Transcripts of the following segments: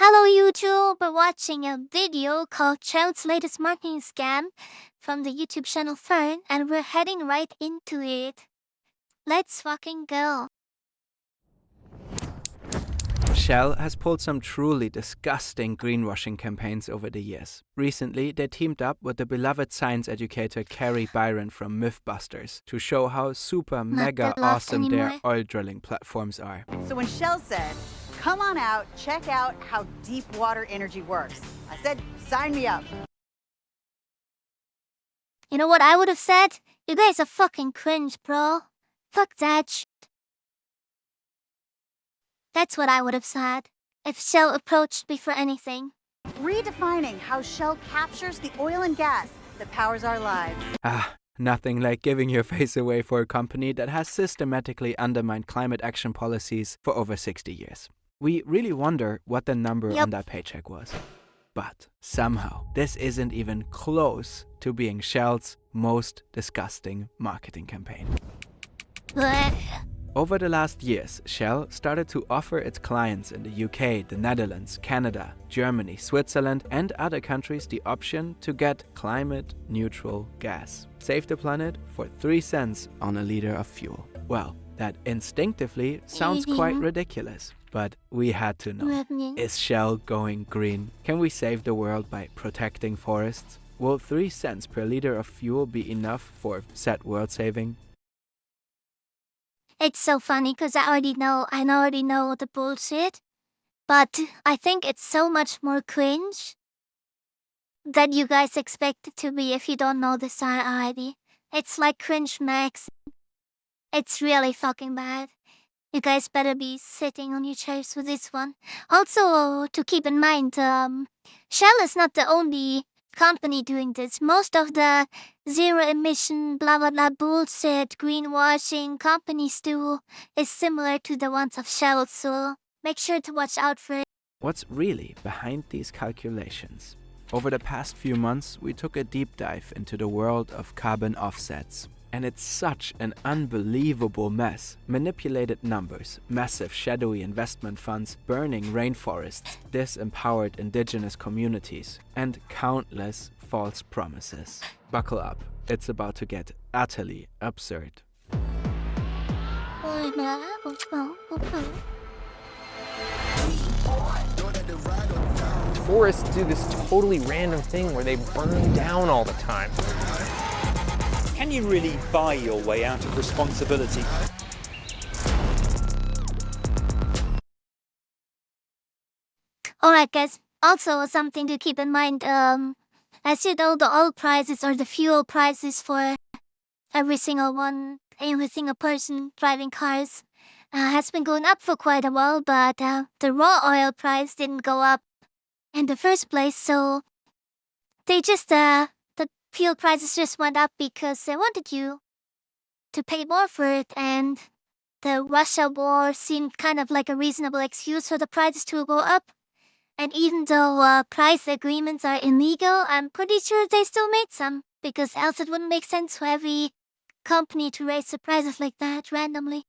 Hello YouTube, we're watching a video called Child's Latest Marketing Scam from the YouTube channel Fern, and we're heading right into it. Let's fucking go. Shell has pulled some truly disgusting greenwashing campaigns over the years. Recently, they teamed up with the beloved science educator Carrie Byron from Mythbusters to show how super mega awesome their oil drilling platforms are. So when Shell said, "Come on out, check out how deep water energy works," I said, sign me up. You know what I would have said? You guys are fucking cringe, bro. Fuck that shit. That's what I would have said if Shell approached me for anything. Redefining how Shell captures the oil and gas that powers our lives. Nothing like giving your face away for a company that has systematically undermined climate action policies for over 60 years. We really wonder what the number on that paycheck was. But somehow, this isn't even close to being Shell's most disgusting marketing campaign. Over the last years, Shell started to offer its clients in the UK, the Netherlands, Canada, Germany, Switzerland and other countries the option to get climate-neutral gas. Save the planet for 3 cents on a liter of fuel. Well, that instinctively sounds quite ridiculous, but we had to know. Is Shell going green? Can we save the world by protecting forests? Will 3 cents per liter of fuel be enough for said world saving? It's so funny because I already know the bullshit, but I think it's so much more cringe that you guys expect it to be if you don't know this already. It's like cringe max. It's really fucking bad. You guys better be sitting on your chairs with this one. Also, to keep in mind, Shell is not the only company doing this. Most of the zero emission blah blah blah bullshit greenwashing companies do is similar to the ones of Shell, so make sure to watch out for it. What's really behind these calculations? Over the past few months, we took a deep dive into the world of carbon offsets. And it's such an unbelievable mess. Manipulated numbers, massive shadowy investment funds, burning rainforests, disempowered indigenous communities, and countless false promises. Buckle up, it's about to get utterly absurd. Forests do this totally random thing where they burn down all the time. Can you really buy your way out of responsibility? Alright guys, also something to keep in mind, as you know, the oil prices or the fuel prices for every single person driving cars has been going up for quite a while, but the raw oil price didn't go up in the first place, so they just, the fuel prices just went up because they wanted you to pay more for it, and the Russia war seemed kind of like a reasonable excuse for the prices to go up. And even though price agreements are illegal, I'm pretty sure they still made some, because else it wouldn't make sense for every company to raise the prices like that randomly.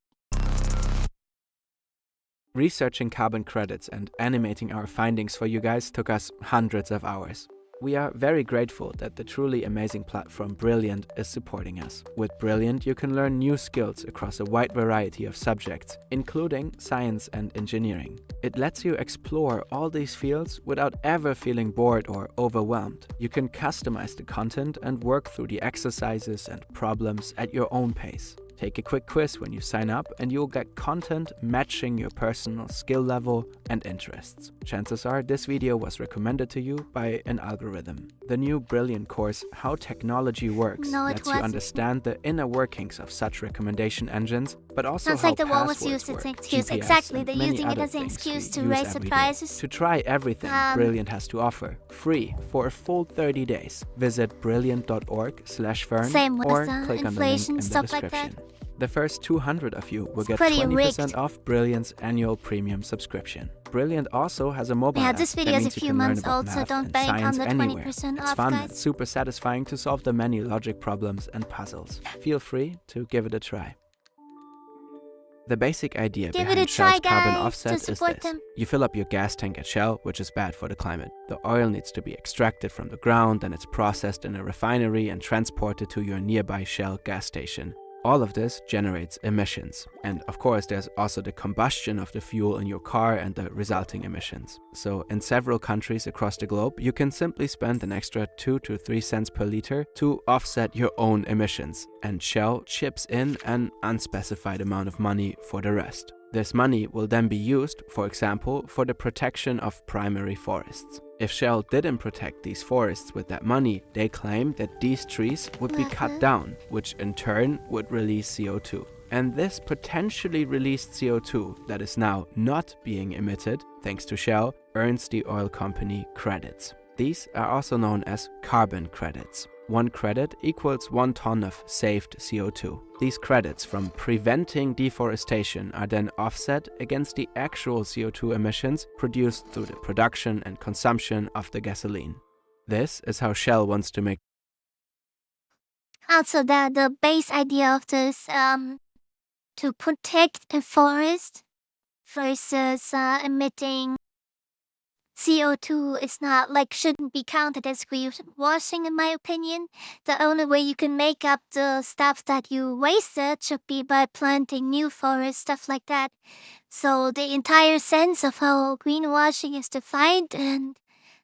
Researching carbon credits and animating our findings for you guys took us hundreds of hours. We are very grateful that the truly amazing platform Brilliant is supporting us. With Brilliant, you can learn new skills across a wide variety of subjects, including science and engineering. It lets you explore all these fields without ever feeling bored or overwhelmed. You can customize the content and work through the exercises and problems at your own pace. Take a quick quiz when you sign up and you'll get content matching your personal skill level and interests. Chances are this video was recommended to you by an algorithm. The new Brilliant course, How Technology Works, lets you understand the inner workings of such recommendation engines, but also sounds how like the wall was passwords used as an work, excuse. GPS, Exactly, and they're many using it other as an things excuse we to use raise the every day. prices. To try everything Brilliant has to offer, free for a full 30 days, visit brilliant.org/fern Same with or the click on the link inflation, in the stuff like description. that. The first 200 of you will get pretty 20% rigged. off Brilliant's annual premium subscription. Brilliant also has a mobile app. This video that is a means you few can learn months about old, so math don't and bank on science the anywhere. 20% It's off, fun guys. and super satisfying to solve the many logic problems and puzzles. Feel free to give it a try. The basic idea Give it behind a try, Shell's carbon guys, offset to is support this. them. You fill up your gas tank at Shell, which is bad for the climate. The oil needs to be extracted from the ground, and it's processed in a refinery and transported to your nearby Shell gas station. All of this generates emissions. And of course, there's also the combustion of the fuel in your car and the resulting emissions. So in several countries across the globe, you can simply spend an extra 2 to 3 cents per liter to offset your own emissions. And Shell chips in an unspecified amount of money for the rest. This money will then be used, for example, for the protection of primary forests. If Shell didn't protect these forests with that money, they claim that these trees would be cut down, which in turn would release CO2. And this potentially released CO2 that is now not being emitted, thanks to Shell, earns the oil company credits. These are also known as carbon credits. 1 credit equals 1 ton of saved CO2. These credits from preventing deforestation are then offset against the actual CO2 emissions produced through the production and consumption of the gasoline. This is how Shell wants to make. Also, the base idea of this, to protect a forest versus emitting CO2 is not shouldn't be counted as greenwashing, in my opinion. The only way you can make up the stuff that you wasted should be by planting new forests, stuff like that. So the entire sense of how greenwashing is defined and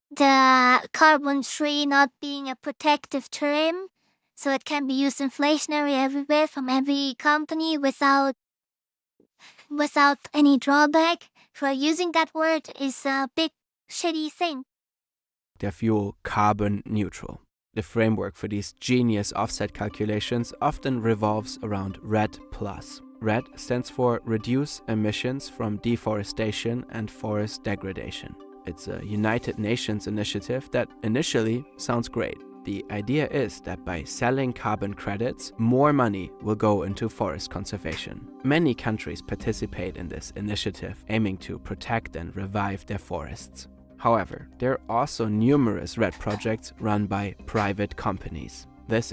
the carbon tree not being a protective term, so it can be used inflationary everywhere from every company without any drawback for using that word is a big shitty thing. Their fuel carbon neutral. The framework for these genius offset calculations often revolves around REDD+. REDD stands for Reduce Emissions from Deforestation and Forest Degradation. It's a United Nations initiative that initially sounds great. The idea is that by selling carbon credits, more money will go into forest conservation. Many countries participate in this initiative, aiming to protect and revive their forests. However, there are also numerous REDD projects run by private companies. This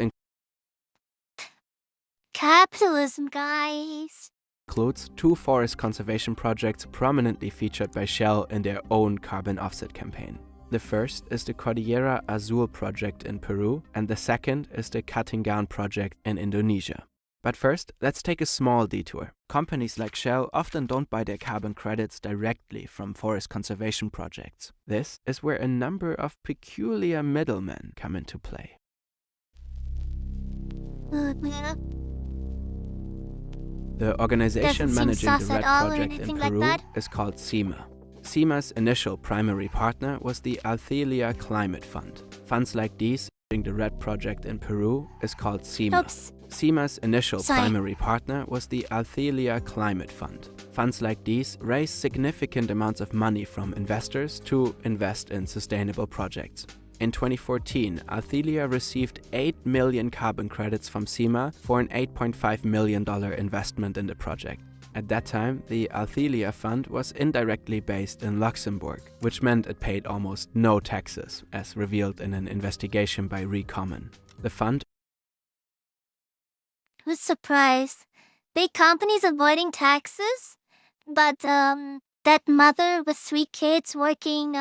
Capitalism, guys. includes 2 forest conservation projects prominently featured by Shell in their own carbon offset campaign. The first is the Cordillera Azul project in Peru, and the second is the Catgirl project in Indonesia. But first, let's take a small detour. Companies like Shell often don't buy their carbon credits directly from forest conservation projects. This is where a number of peculiar middlemen come into play. The organization Doesn't seem managing the sus REDD at all or project in anything like Peru that. is called CIMA. CIMA's initial primary partner was the Althelia Climate Fund. Funds like these during the REDD project in Peru is called CIMA. Oops. CIMA's initial Sorry. primary partner was the Althelia Climate Fund. Funds like these raise significant amounts of money from investors to invest in sustainable projects. In 2014, Althelia received 8 million carbon credits from CIMA for an $8.5 million investment in the project. At that time, the Althelia Fund was indirectly based in Luxembourg, which meant it paid almost no taxes, as revealed in an investigation by Recommon. The fund Who's surprised? Big companies avoiding taxes? But that mother with 3 kids working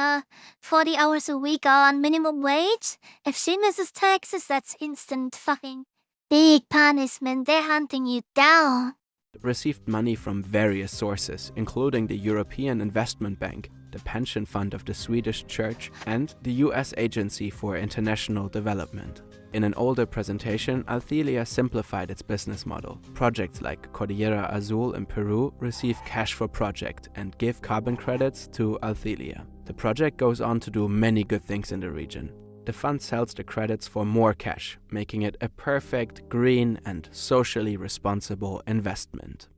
40 hours a week on minimum wage, if she misses taxes, that's instant fucking big punishment. They're hunting you down. received money from various sources, including the European Investment Bank, the pension fund of the Swedish Church, and the US Agency for International Development. In an older presentation, Althelia simplified its business model. Projects like Cordillera Azul in Peru receive cash for project and give carbon credits to Althelia. The project goes on to do many good things in the region. The fund sells the credits for more cash, making it a perfect green and socially responsible investment.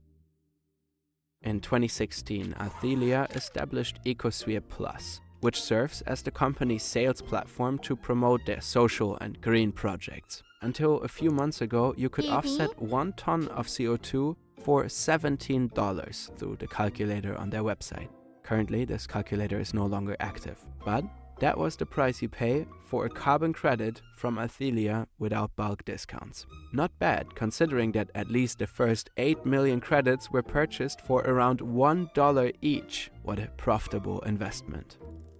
In 2016, Althelia established Ecosphere Plus, which serves as the company's sales platform to promote their social and green projects. Until a few months ago, you could offset 1 ton of CO2 for $17 through the calculator on their website. Currently, this calculator is no longer active, but That was the price you pay for a carbon credit from Athelia without bulk discounts. Not bad, considering that at least the first 8 million credits were purchased for around $1 each. What a profitable investment.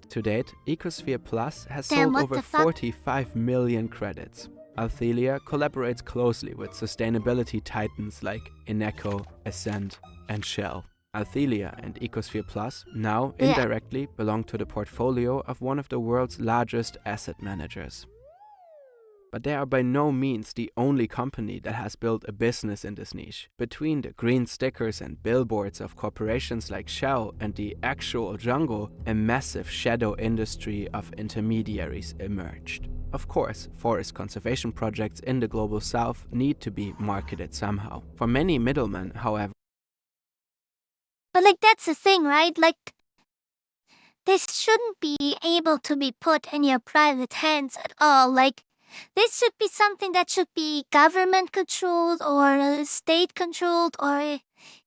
To date, Ecosphere Plus has Damn, sold what over the fuck? 45 million credits. Athelia collaborates closely with sustainability titans like Eneco, Ascent, and Shell. Athelia and Ecosphere Plus now Yeah. indirectly belong to the portfolio of one of the world's largest asset managers. But they are by no means the only company that has built a business in this niche. Between the green stickers and billboards of corporations like Shell and the actual jungle, a massive shadow industry of intermediaries emerged. Of course, forest conservation projects in the global south need to be marketed somehow. For many middlemen, however, But that's the thing, right? This shouldn't be able to be put in your private hands at all. This should be something that should be government controlled or state controlled or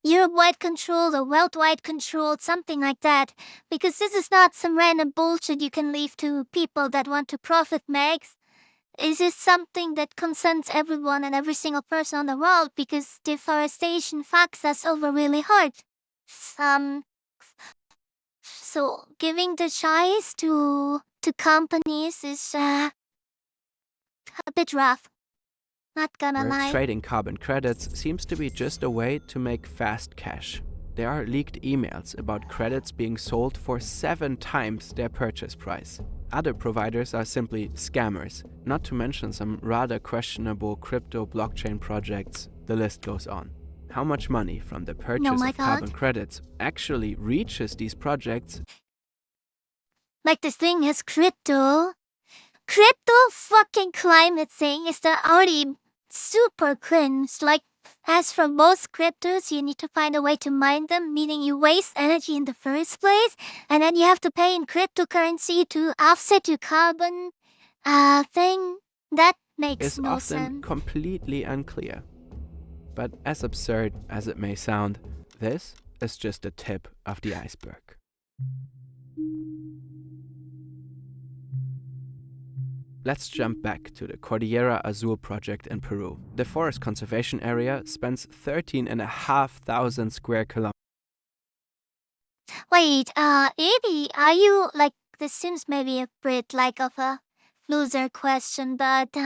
Europe-wide controlled or worldwide controlled, something like that. Because this is not some random bullshit you can leave to people that want to profit max. This is something that concerns everyone and every single person on the world because deforestation fucks us over really hard. So giving the choice to companies is a bit rough. Not gonna lie. trading carbon credits seems to be just a way to make fast cash. There are leaked emails about credits being sold for 7 times their purchase price. Other providers are simply scammers, not to mention some rather questionable crypto blockchain projects. The list goes on. How much money from the purchase my of carbon God. credits actually reaches these projects? This thing is crypto. Crypto fucking climate thing is already super cringe. As for most cryptos, you need to find a way to mine them, meaning you waste energy in the first place, and then you have to pay in cryptocurrency to offset your carbon thing. That makes Is no often sense. completely unclear. But as absurd as it may sound, this is just the tip of the iceberg. Let's jump back to the Cordillera Azul project in Peru. The forest conservation area spans 13,500 square kilometers. Wait, Evie, are you this seems maybe a bit of a loser question, but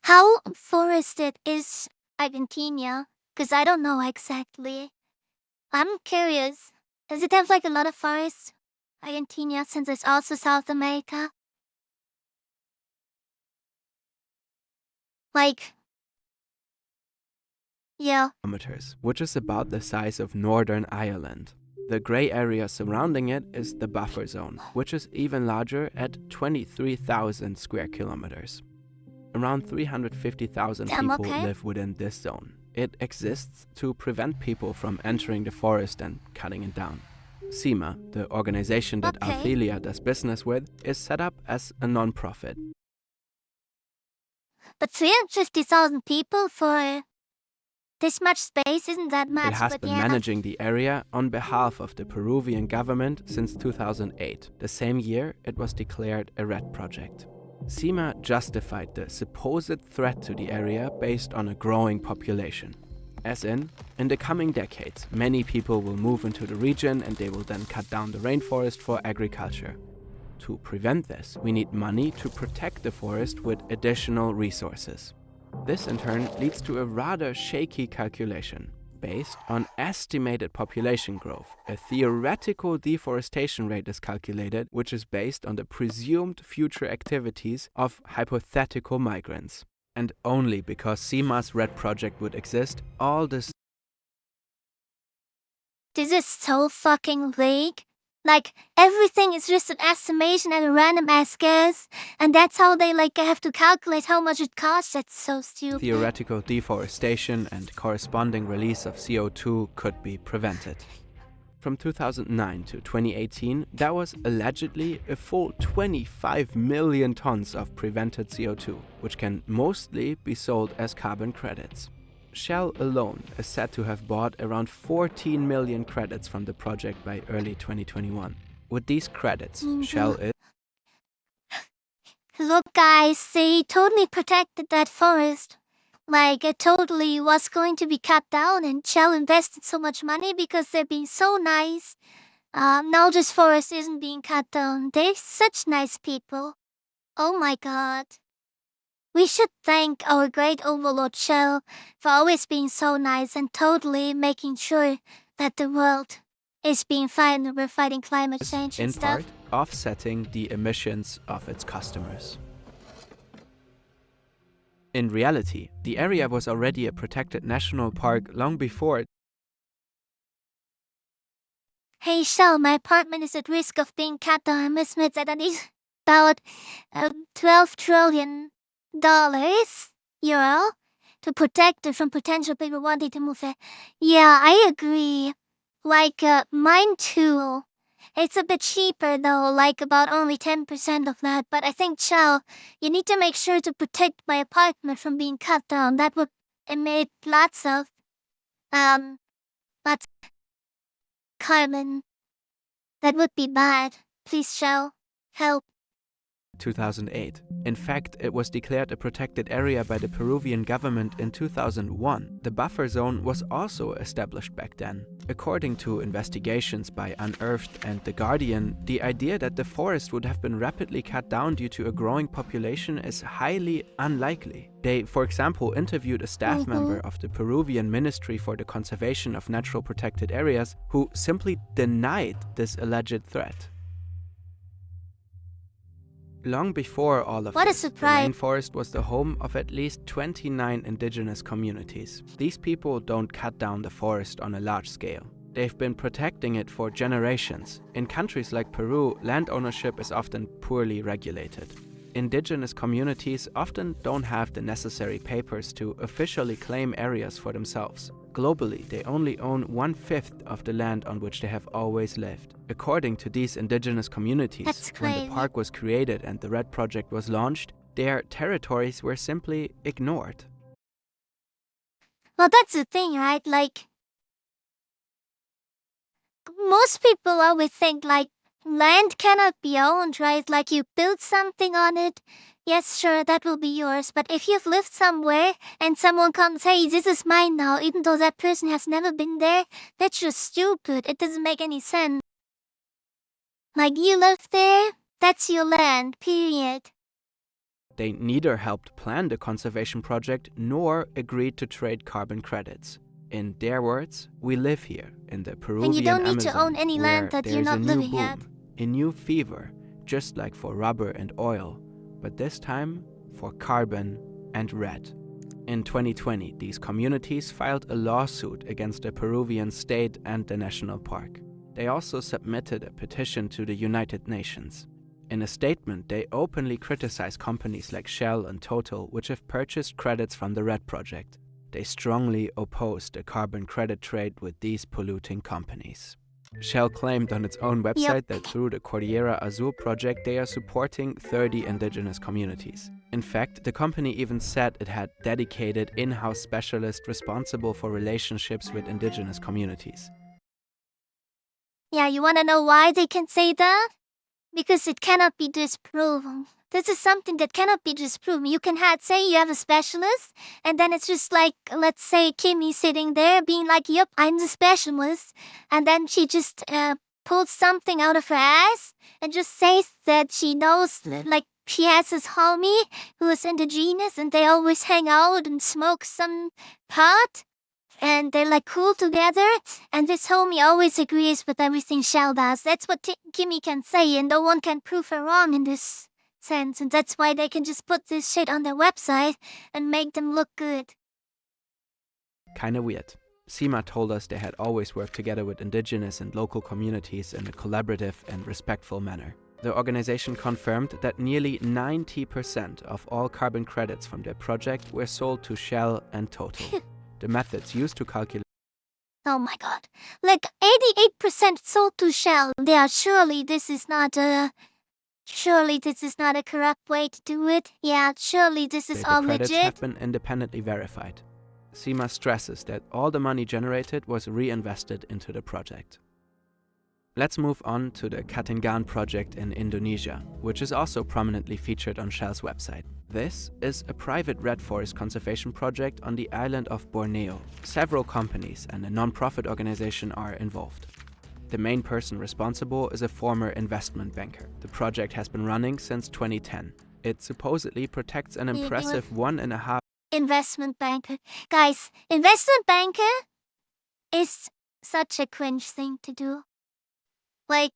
how forested is Argentina? Because I don't know exactly. I'm curious. Does it have a lot of forests? Argentina, since it's also South America? Yeah. Which is about the size of Northern Ireland. The grey area surrounding it is the buffer zone, which is even larger at 23,000 square kilometers. Around 350,000 Damn, people okay. live within this zone. It exists to prevent people from entering the forest and cutting it down. CIMA, the organization that Okay. Athelia does business with, is set up as a non-profit. But 350,000 people for this much space isn't that much. It has but been yeah. managing the area on behalf of the Peruvian government since 2008, the same year it was declared a red project. CIMA justified the supposed threat to the area based on a growing population. As in the coming decades, many people will move into the region and they will then cut down the rainforest for agriculture. To prevent this, we need money to protect the forest with additional resources. This in turn leads to a rather shaky calculation. Based on estimated population growth, a theoretical deforestation rate is calculated, which is based on the presumed future activities of hypothetical migrants. And only because CIMA's red project would exist, all this is so fucking vague. Everything is just an estimation and a random ass guess. And that's how they have to calculate how much it costs. That's so stupid. theoretical deforestation and corresponding release of CO2 could be prevented. From 2009 to 2018, that was allegedly a full 25 million tons of prevented CO2, which can mostly be sold as carbon credits. Shell alone is said to have bought around 14 million credits from the project by early 2021. With these credits, Mhm. Shell is Look, guys, they totally protected that forest. Like, it totally was going to be cut down, and Shell invested so much money because they're being so nice. Now this forest isn't being cut down. They're such nice people. Oh my god. We should thank our great overlord Shell for always being so nice and totally making sure that the world is being fine and we're fighting climate change in and stuff. part offsetting the emissions of its customers. In reality, the area was already a protected national park long before. Hey Shell, my apartment is at risk of being cut down. I'm estimated at least about $12 trillion euro to protect it from potential people wanting to move there. Yeah, I agree. Like, mine too. It's a bit cheaper though, like about only 10% of that. But I think, Shell, you need to make sure to protect my apartment from being cut down. That would emit lots of carbon. That would be bad. Please, Shell, help. 2008. In fact, it was declared a protected area by the Peruvian government in 2001. The buffer zone was also established back then. According to investigations by Unearthed and The Guardian, the idea that the forest would have been rapidly cut down due to a growing population is highly unlikely. They, for example, interviewed a staff member of the Peruvian Ministry for the Conservation of Natural Protected Areas who simply denied this alleged threat. Long before all of What a this, the surprise. rainforest was the home of at least 29 indigenous communities. These people don't cut down the forest on a large scale. They've been protecting it for generations. In countries like Peru, land ownership is often poorly regulated. Indigenous communities often don't have the necessary papers to officially claim areas for themselves. Globally, they only own 1/5 of the land on which they have always lived. According to these indigenous communities, That's when crazy. the park was created and the RED project was launched, their territories were simply ignored. Well, that's the thing, right? Like, most people always think, like, land cannot be owned, right? Like, you build something on it. Yes, sure, that will be yours. But if you've lived somewhere and someone comes, hey, this is mine now, even though that person has never been there, that's just stupid. It doesn't make any sense. Like, you live there, that's your land, period. They neither helped plan the conservation project nor agreed to trade carbon credits. In their words, we live here in the Peruvian And you don't need to Amazon, own any where land that there's you're not a new living boom, at. a new fever, just like for rubber and oil, but this time for carbon and red. In 2020, these communities filed a lawsuit against the Peruvian state and the national park. They also submitted a petition to the United Nations. In a statement, they openly criticize companies like Shell and Total, which have purchased credits from the RED project. They strongly opposed the carbon credit trade with these polluting companies. Shell claimed on its own website that through the Cordillera Azul project, they are supporting 30 indigenous communities. In fact, the company even said it had dedicated in-house specialists responsible for relationships with indigenous communities. Yeah, you wanna know why they can say that? Because it cannot be disproven. This is something that cannot be disproven. You can say you have a specialist, and then it's just like, let's say Kimmy sitting there being like, yep, I'm the specialist. And then she just pulls something out of her ass and just says that she knows, like, she has this homie who is indigenous and they always hang out and smoke some pot. And they're like cool together, and this homie always agrees with everything Shell does. That's what Kimmy can say, and no one can prove her wrong in this sense. And that's why they can just put this shit on their website and make them look good. Kinda weird. SEMA told us they had always worked together with indigenous and local communities in a collaborative and respectful manner. The organization confirmed that nearly 90% of all carbon credits from their project were sold to Shell and Total. The methods used to calculate Oh my god. Like 88% sold to Shell. Yeah, surely this is not a corrupt way to do it. Yeah, surely this is the all credits legit. have been independently verified. SEMA stresses that all the money generated was reinvested into the project. Let's move on to the Catgirl project in Indonesia, which is also prominently featured on Shell's website. This is a private red forest conservation project on the island of Borneo. Several companies and a non-profit organization are involved. The main person responsible is a former investment banker. The project has been running since 2010. It supposedly protects an impressive 1.5 investment banker. Guys, investment banker is such a cringe thing to do. Like,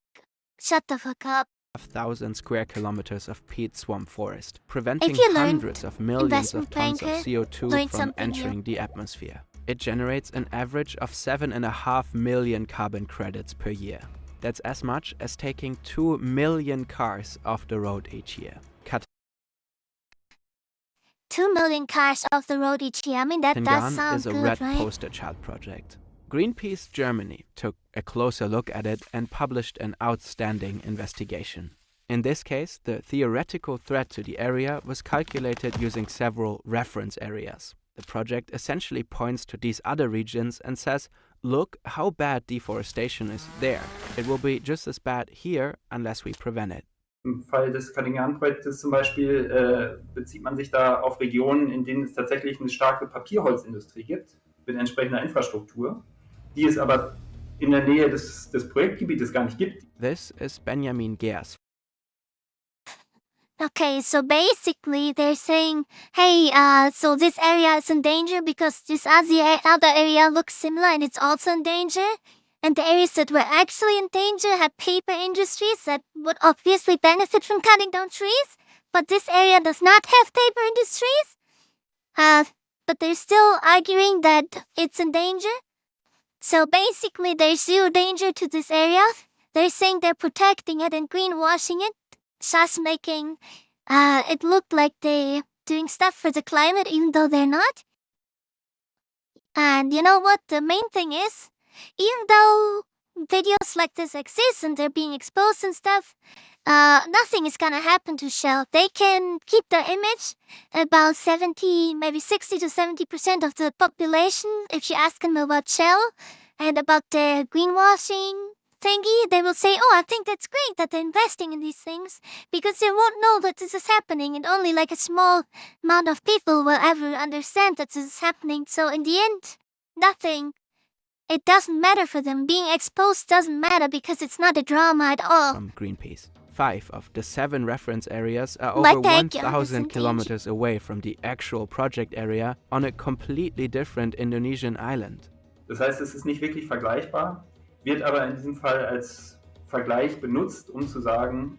shut the fuck up. 1,000 square kilometers of peat swamp forest, preventing you learned hundreds of millions of investment tons of banker, CO2 learn from something entering new. the atmosphere. It generates an average of 7.5 million carbon credits per year. That's as much as taking 2 million cars off the road each year. 2 million cars off the road each year. I mean, that does Catgirl sound is a good, red right? poster child project. Greenpeace Germany took a closer look at it and published an outstanding investigation. In this case, the theoretical threat to the area was calculated using several reference areas. The project essentially points to these other regions and says, look how bad deforestation is there. It will be just as bad here unless we prevent it. Im Fall des Catgirl-Projektes zum Beispiel bezieht man sich da auf Regionen, in denen es tatsächlich eine starke Papierholzindustrie gibt, mit entsprechender Infrastruktur, die es aber in der Nähe des Projektgebietes gar nicht gibt. This is Benjamin Gers. Okay, so basically they're saying, hey, so this area is in danger because this other area looks similar and it's also in danger. And the areas that were actually in danger had paper industries that would obviously benefit from cutting down trees. But this area does not have paper industries. But they're still arguing that it's in danger. So basically there's zero danger to this area. They're saying they're protecting it and greenwashing it, just making it look like they're doing stuff for the climate even though they're not. And you know what the main thing is? Even though videos like this exist and they're being exposed and stuff, nothing is gonna happen to Shell. They can keep their image. About 70, maybe 60 to 70% of the population, if you ask them about Shell and about their greenwashing thingy, they will say, oh, I think that's great that they're investing in these things, because they won't know that this is happening and only like a small amount of people will ever understand that this is happening. So in the end, nothing. It doesn't matter for them. Being exposed doesn't matter because it's not a drama at all. From Greenpeace. 5 of the 7 reference areas are Like over Catgirl 1,000 is kilometers away from the actual project area on a completely different Indonesian island. Das heißt, es ist nicht wirklich vergleichbar, wird aber in diesem Fall als Vergleich benutzt, um zu sagen,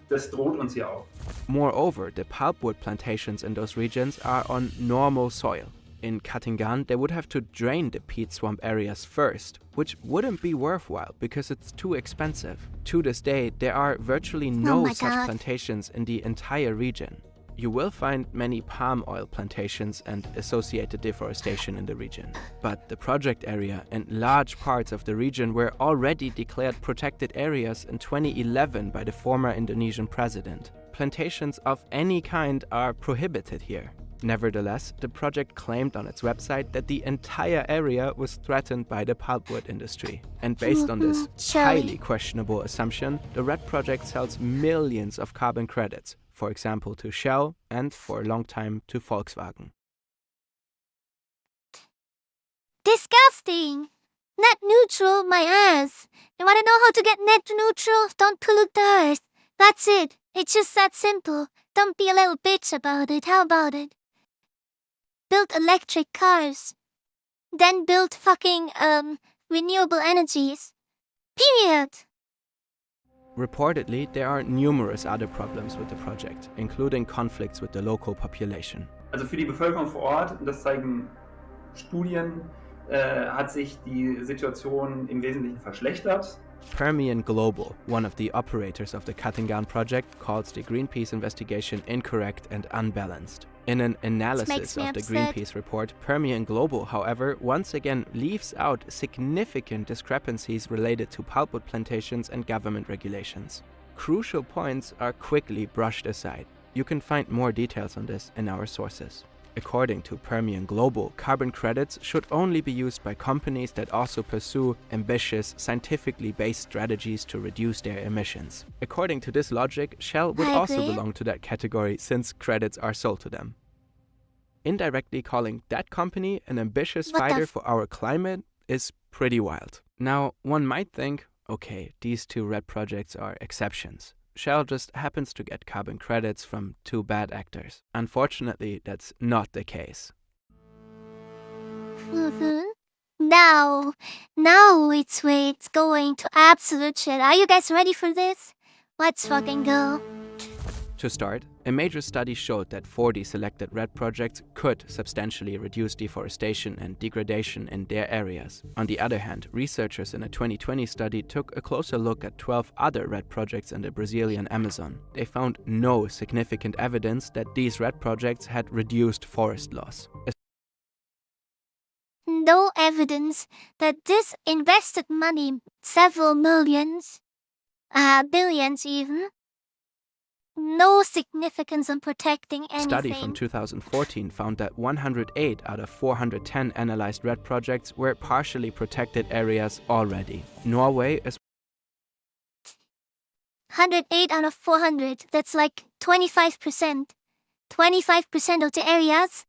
das droht uns hier auch. Moreover, the pulpwood plantations in those regions are on normal soil. In Catgirl, they would have to drain the peat swamp areas first, which wouldn't be worthwhile because it's too expensive. To this day, there are virtually no my such God. plantations in the entire region. You will find many palm oil plantations and associated deforestation in the region. But the project area and large parts of the region were already declared protected areas in 2011 by the former Indonesian president. Plantations of any kind are prohibited here. Nevertheless, the project claimed on its website that the entire area was threatened by the pulpwood industry. And based on this highly questionable assumption, the Red Project sells millions of carbon credits, for example to Shell and for a long time to Volkswagen. Disgusting! Net neutral, my ass. You wanna know how to get net neutral? Don't pollute the earth. That's it. It's just that simple. Don't be a little bitch about it. How about it? Build electric cars. Then build fucking, renewable energies. Period. Reportedly, there are numerous other problems with the project, including conflicts with the local population. Also für die Bevölkerung vor Ort, und das zeigen Studien, hat sich die Situation im Wesentlichen verschlechtert. Permian Global, one of the operators of the Catgirl project, calls the Greenpeace investigation incorrect and unbalanced. In an analysis me of the upset. Greenpeace report, Permian Global, however, once again leaves out significant discrepancies related to pulpwood plantations and government regulations. Crucial points are quickly brushed aside. You can find more details on this in our sources. According to Permian Global, carbon credits should only be used by companies that also pursue ambitious, scientifically based strategies to reduce their emissions. According to this logic, Shell would I also agree. belong to that category since credits are sold to them. Indirectly calling that company an ambitious What the fighter f- for our climate is pretty wild. Now, one might think, okay, these two red projects are exceptions. Shell just happens to get carbon credits from two bad actors. Unfortunately, that's not the case. Now it's where it's going to absolute shit. Are you guys ready for this? Let's fucking go. To start, a major study showed that 40 selected red projects could substantially reduce deforestation and degradation in their areas. On the other hand, researchers in a 2020 study took a closer look at 12 other red projects in the Brazilian Amazon. They found no significant evidence that these red projects had reduced forest loss. No evidence that this invested money, several millions, billions even, no significance in protecting A study anything. from 2014 found that 108 out of 410 analyzed red projects were partially protected areas already. Norway is 108 out of 400, that's like 25%. 25% of the areas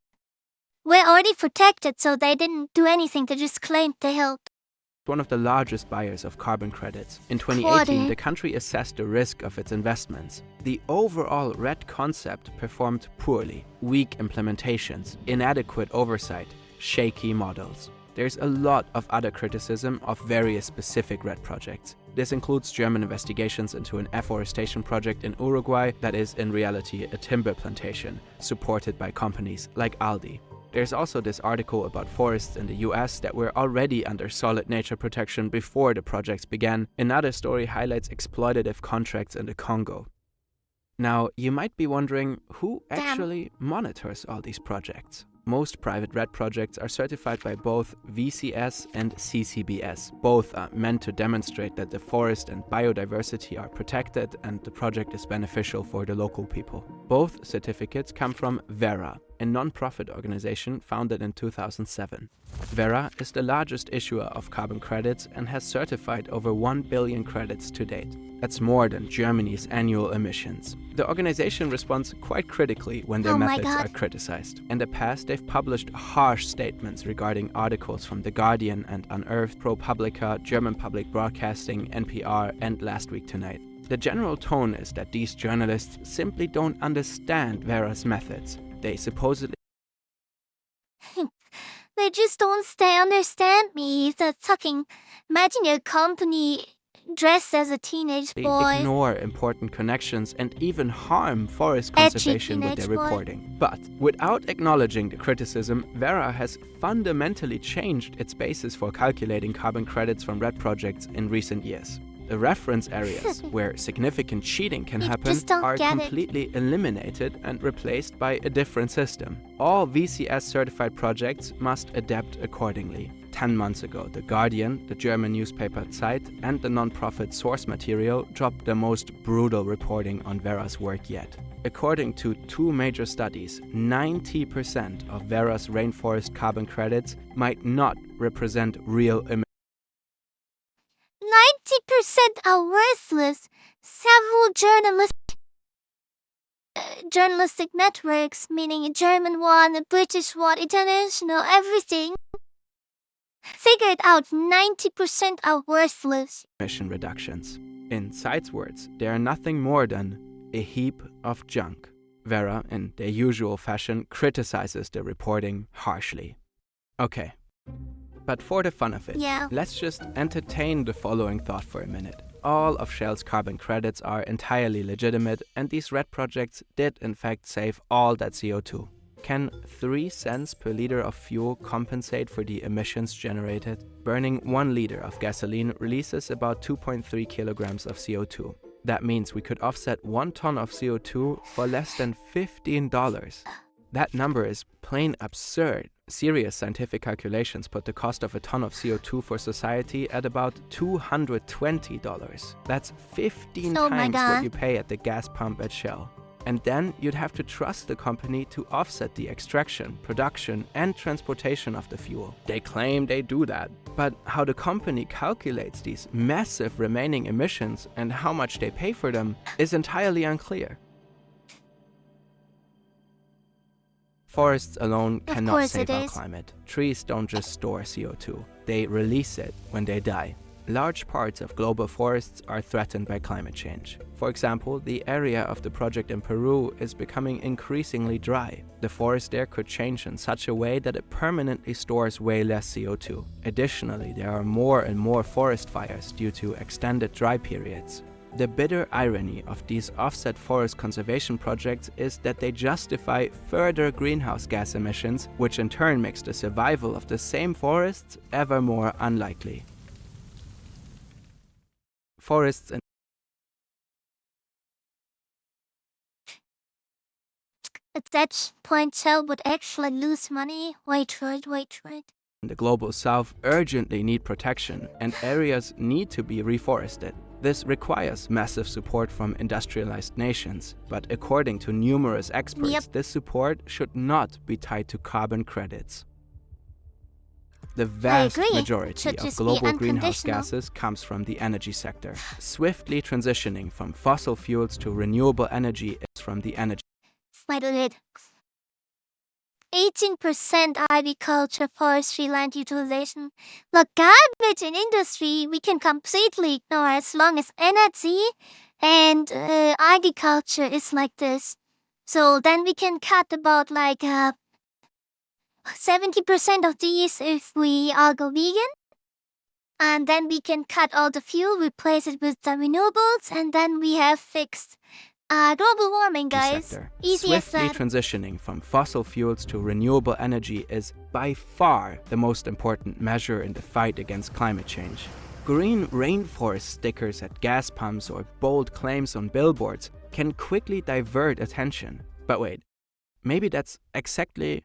were already protected, so they didn't do anything, they just claimed they helped. one of the largest buyers of carbon credits. In 2018, Quarter. the country assessed the risk of its investments. The overall red concept performed poorly. Weak implementations, inadequate oversight, shaky models. There's a lot of other criticism of various specific red projects. This includes German investigations into an afforestation project in Uruguay that is in reality a timber plantation, supported by companies like Aldi. There's also this article about forests in the US that were already under solid nature protection before the projects began. Another story highlights exploitative contracts in the Congo. Now, you might be wondering who actually monitors all these projects. Most private red projects are certified by both VCS and CCBS. Both are meant to demonstrate that the forest and biodiversity are protected and the project is beneficial for the local people. Both certificates come from Verra, a non-profit organization founded in 2007. Verra is the largest issuer of carbon credits and has certified over 1 billion credits to date. That's more than Germany's annual emissions. The organization responds quite critically when their Oh my methods God. are criticized. In the past, they've published harsh statements regarding articles from The Guardian and Unearthed, ProPublica, German Public Broadcasting, NPR, and Last Week Tonight. The general tone is that these journalists simply don't understand Verra's methods. They supposedly They just don't understand me. They're talking. Imagine your company dressed as a teenage boy. ignore important connections and even harm forest Edgy conservation with their teenage boy. reporting. But without acknowledging the criticism, Verra has fundamentally changed its basis for calculating carbon credits from red projects in recent years. The reference areas where significant cheating can You happen just don't are get it. completely eliminated and replaced by a different system. All VCS certified projects must adapt accordingly. 10 months ago, The Guardian, the German newspaper Zeit, and the non-profit Source Material dropped the most brutal reporting on Verra's work yet. According to two major studies, 90% of Verra's rainforest carbon credits might not represent real emissions. 90% are worthless. Several journalistic networks, meaning a German one, a British one, international, everything, figured out 90% are worthless. emission reductions. In Zeit's words, they are nothing more than a heap of junk. Verra, in their usual fashion, criticizes the reporting harshly. Okay, but for the fun of it, Yeah. let's just entertain the following thought for a minute. All of Shell's carbon credits are entirely legitimate, and these red projects did in fact save all that CO2. Can 3 cents per liter of fuel compensate for the emissions generated? Burning 1 liter of gasoline releases about 2.3 kilograms of CO2. That means we could offset 1 ton of CO2 for less than $15. That number is plain absurd. Serious scientific calculations put the cost of a ton of CO2 for society at about $220. That's 15 Oh my times God. what you pay at the gas pump at Shell. And then you'd have to trust the company to offset the extraction, production, and transportation of the fuel. They claim they do that, but how the company calculates these massive remaining emissions and how much they pay for them is entirely unclear. Forests alone cannot save our climate. Trees don't just store CO2, they release it when they die. Large parts of global forests are threatened by climate change. For example, the area of the project in Peru is becoming increasingly dry. The forest there could change in such a way that it permanently stores way less CO2. Additionally, there are more and more forest fires due to extended dry periods. The bitter irony of these offset forest conservation projects is that they justify further greenhouse gas emissions, which in turn makes the survival of the same forests ever more unlikely. Forests and At that point, Shell would actually lose money. Wait for it. the global south urgently need protection, and areas need to be reforested. This requires massive support from industrialized nations, but according to numerous experts, this support should not be tied to carbon credits. The vast majority of global greenhouse gases comes from the energy sector. Swiftly transitioning from fossil fuels to renewable energy is from the energy. Spider lid. 18% agriculture, forestry, land utilization. The garbage in industry we can completely ignore as long as energy and agriculture is like this. So then we can cut about like 70% of these if we all go vegan. And then we can cut all the fuel, replace it with the renewables, and then we have fixed global warming, guys. Easy as that. Swiftly transitioning from fossil fuels to renewable energy is by far the most important measure in the fight against climate change. Green rainforest stickers at gas pumps or bold claims on billboards can quickly divert attention. But wait, maybe that's exactly...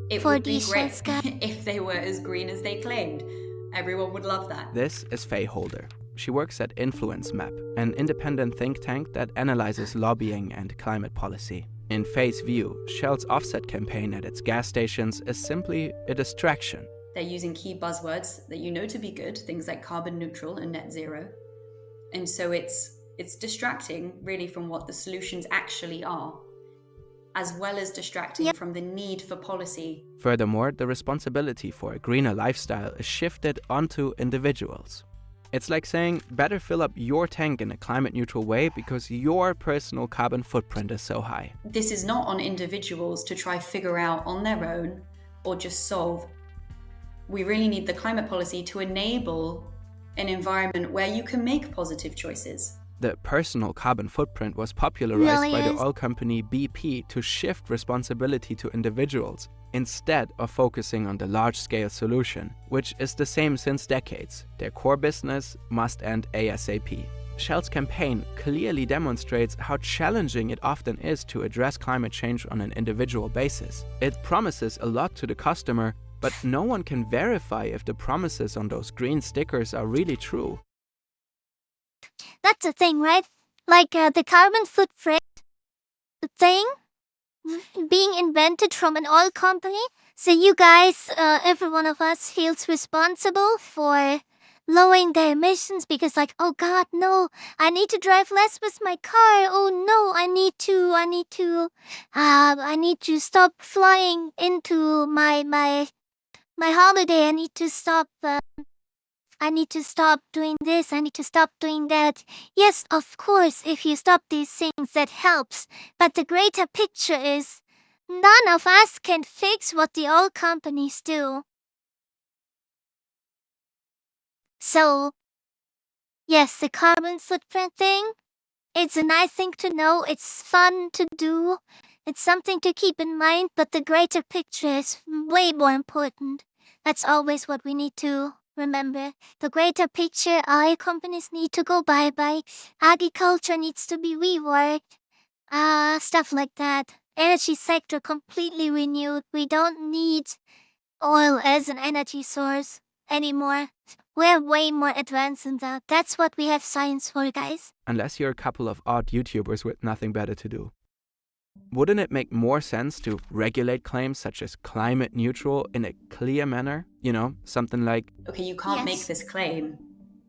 It would be great if they were as green as they claimed. Everyone would love that. This is Faye Holder. She works at Influence Map, an independent think tank that analyzes lobbying and climate policy. In Faye's view, Shell's offset campaign at its gas stations is simply a distraction. They're using key buzzwords that you know to be good, things like carbon neutral and net zero. And so it's distracting really from what the solutions actually are, as well as distracting from the need for policy. Furthermore, the responsibility for a greener lifestyle is shifted onto individuals. It's like saying, better fill up your tank in a climate-neutral way because your personal carbon footprint is so high. This is not on individuals to try figure out on their own or just solve. We really need the climate policy to enable an environment where you can make positive choices. The personal carbon footprint was popularized by the oil company BP to shift responsibility to individuals instead of focusing on the large-scale solution, which is the same since decades. Their core business must end ASAP. Shell's campaign clearly demonstrates how challenging it often is to address climate change on an individual basis. It promises a lot to the customer, but no one can verify if the promises on those green stickers are really true. That's the thing, right? Like the carbon footprint thing being invented from an oil company. So you guys, every one of us feels responsible for lowering their emissions because like, oh God, no, I need to drive less with my car. Oh no, I need to stop flying into my holiday. I need to stop doing this, I need to stop doing that. Yes, of course, if you stop these things, that helps. But the greater picture is, none of us can fix what the oil companies do. So, yes, the carbon footprint thing, it's a nice thing to know, it's fun to do, it's something to keep in mind, but the greater picture is way more important. That's always what we need to remember. The greater picture oil companies need to go bye-bye. Agriculture needs to be reworked. Stuff like that. Energy sector completely renewed. We don't need oil as an energy source anymore. we're way more advanced than that. That's what we have science for, guys. Unless you're a couple of odd YouTubers with nothing better to do. Wouldn't it make more sense to regulate claims such as climate neutral in a clear manner? You know, something like, okay, you can't make Yes. this claim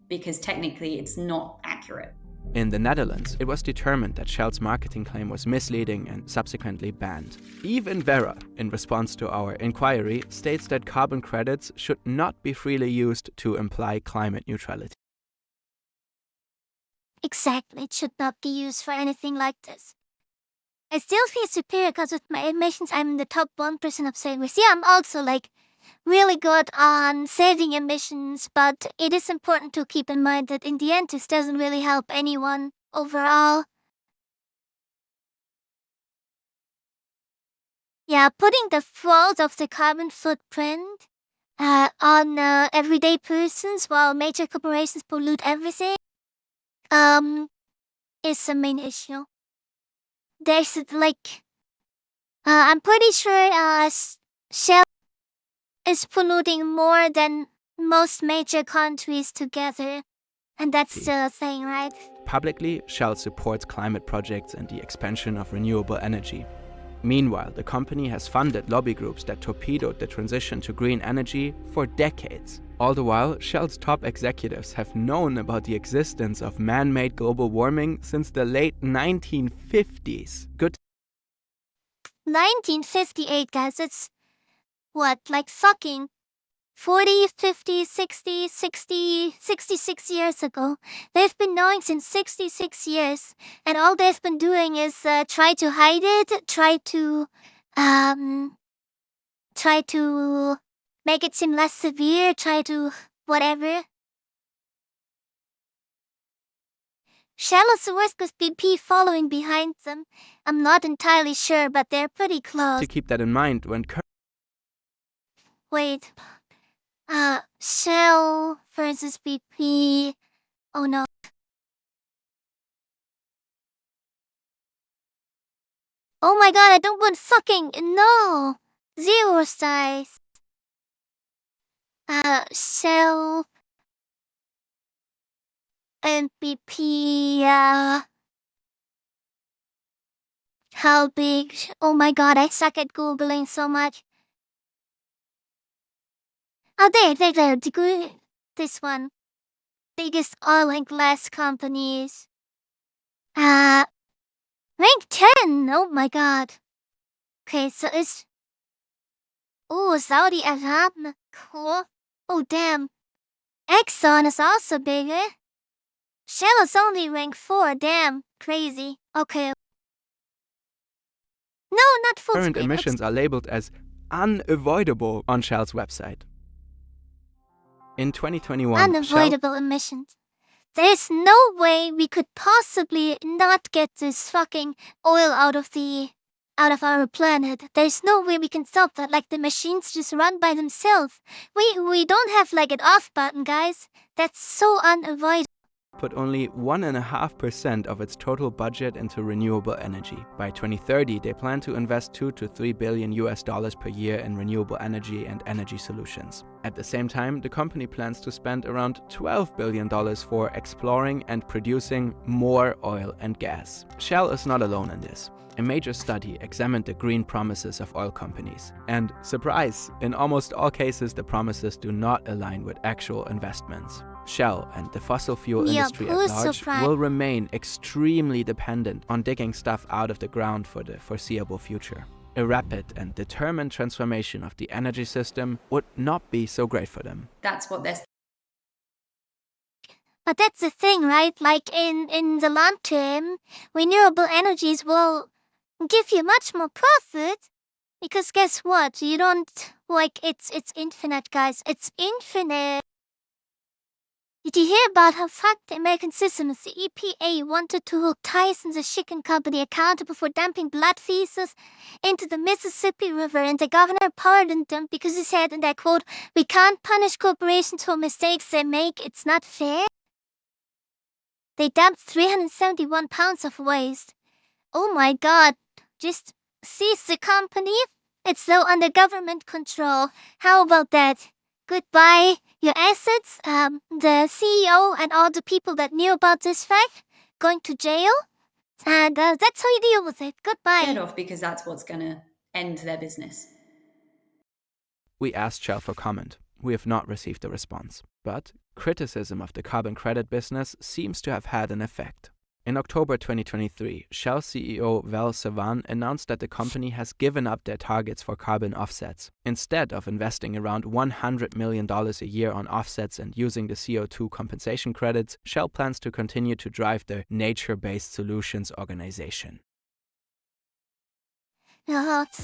because technically it's not accurate. in the Netherlands, it was determined that Shell's marketing claim was misleading and subsequently banned. Even Vera, in response to our inquiry, states that carbon credits should not be freely used to imply climate neutrality. Exactly, it should not be used for anything like this. I still feel superior because with my emissions, I'm in the top 1% of savers. Yeah, I'm also really good on saving emissions, but it is important to keep in mind that in the end, this doesn't really help anyone overall. Yeah, putting the fault of the carbon footprint on everyday persons while major corporations pollute everything is the main issue. There's I'm pretty sure Shell is polluting more than most major countries together. And that's the thing, right? Publicly, Shell supports climate projects and the expansion of renewable energy. Meanwhile, the company has funded lobby groups that torpedoed the transition to green energy for decades. All the while, Shell's top executives have known about the existence of man-made global warming since the late 1950s. Good 1958, guys, it's what, like fucking 40, 50, 60, 66 years ago. They've been knowing since 66 years, and all they've been doing is try to hide it, try to make it seem less severe, try to whatever. Shell is the worst with BP following behind them. I'm not entirely sure, but they're pretty close. to keep that in mind when Wait. Shell versus BP. Oh no. Oh my god, I don't want fucking. No! Zero size. Shell. And BP, how big? Oh my god, I suck at Googling so much. Oh, there. This one. Biggest oil and gas companies. Rank 10. Oh my god. Okay, so it's. Oh, Saudi Arabia. Cool. Oh, damn. Exxon is also bigger. Shell is only rank 4. Damn. Crazy. Okay. No, not full current screen. emissions are labeled as unavoidable on Shell's website. In 2021, Shell Unavoidable emissions. There's no way we could possibly not get this fucking oil out of our planet. There's no way we can stop that. Like the machines just run by themselves. We don't have like an off button, guys. That's so unavoidable. put only 1.5% of its total budget into renewable energy. By 2030, they plan to invest $2 to $3 billion per year in renewable energy and energy solutions. At the same time, the company plans to spend around $12 billion for exploring and producing more oil and gas. Shell is not alone in this. A major study examined the green promises of oil companies. And surprise, in almost all cases, the promises do not align with actual investments. Shell and the fossil fuel industry at large will remain extremely dependent on digging stuff out of the ground for the foreseeable future. A rapid and determined transformation of the energy system would not be so great for them. That's what they're. But that's the thing, right? Like in the long term, renewable energies will give you much more profit. Because guess what? You don't, like, it's infinite, guys. It's infinite. Did you hear about how fucked the American system is? The EPA wanted to hold Tyson, the chicken company, accountable for dumping blood feces into the Mississippi River, and the governor pardoned them because he said, and I quote, "We can't punish corporations for mistakes they make. It's not fair." They dumped 371 pounds of waste. Oh my god, just seize the company? It's though under government control. How about that? Goodbye, your assets, the CEO and all the people that knew about this fact going to jail. And that's how you deal with it. Goodbye. Get off because that's what's going to end their business. We asked Shell for comment. We have not received a response. But criticism of the carbon credit business seems to have had an effect. In October 2023, Shell CEO Val Savan announced that the company has given up their targets for carbon offsets. Instead of investing around $100 million a year on offsets and using the CO2 compensation credits, Shell plans to continue to drive the Nature-Based Solutions organization.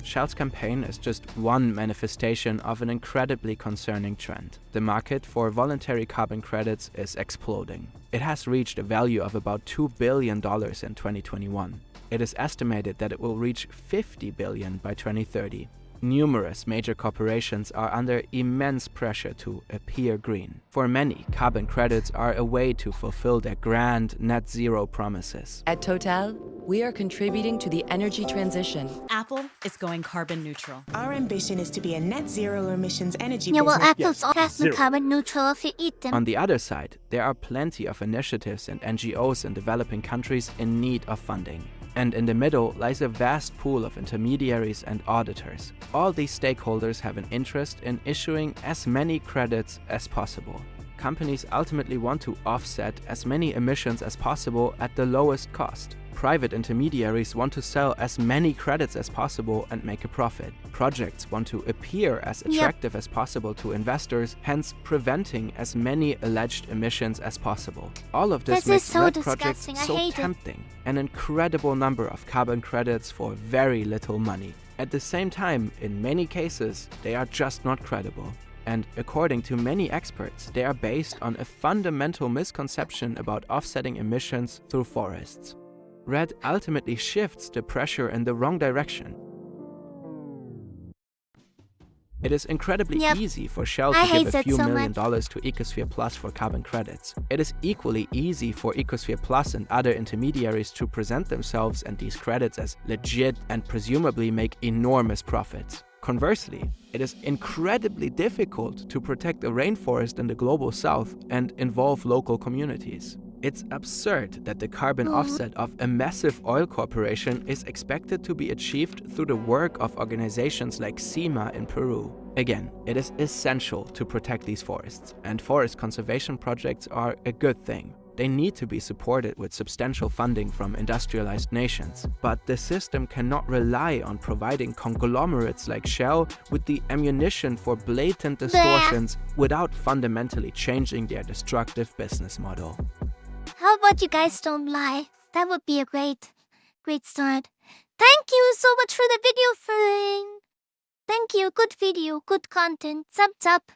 Shell's campaign is just one manifestation of an incredibly concerning trend. The market for voluntary carbon credits is exploding. It has reached a value of about $2 billion in 2021. It is estimated that it will reach $50 billion by 2030. Numerous major corporations are under immense pressure to appear green. For many, carbon credits are a way to fulfill their grand net zero promises. At Total, we are contributing to the energy transition. Apple is going carbon neutral. Our ambition is to be a net zero emissions energy Yeah, well, business. apples are carbon neutral if you eat them. On the other side, there are plenty of initiatives and NGOs in developing countries in need of funding. And in the middle lies a vast pool of intermediaries and auditors. All these stakeholders have an interest in issuing as many credits as possible. Companies ultimately want to offset as many emissions as possible at the lowest cost. Private intermediaries want to sell as many credits as possible and make a profit. Projects want to appear as attractive as possible to investors, hence preventing as many alleged emissions as possible. All of this makes so red disgusting. projects I so hate it. tempting. An incredible number of carbon credits for very little money. At the same time, in many cases, they are just not credible. And according to many experts, they are based on a fundamental misconception about offsetting emissions through forests. Red ultimately shifts the pressure in the wrong direction. It is incredibly easy for Shell to give a few million dollars to Ecosphere Plus for carbon credits. It is equally easy for Ecosphere Plus and other intermediaries to present themselves and these credits as legit and presumably make enormous profits. Conversely, it is incredibly difficult to protect a rainforest in the global south and involve local communities. It's absurd that the carbon offset of a massive oil corporation is expected to be achieved through the work of organizations like CIMA in Peru. Again, it is essential to protect these forests, and forest conservation projects are a good thing. They need to be supported with substantial funding from industrialized nations. But the system cannot rely on providing conglomerates like Shell with the ammunition for blatant distortions without fundamentally changing their destructive business model. How about you guys don't lie? That would be a great start. Thank you so much for the video, friend. Thank you. Good video, good content. Thumbs up.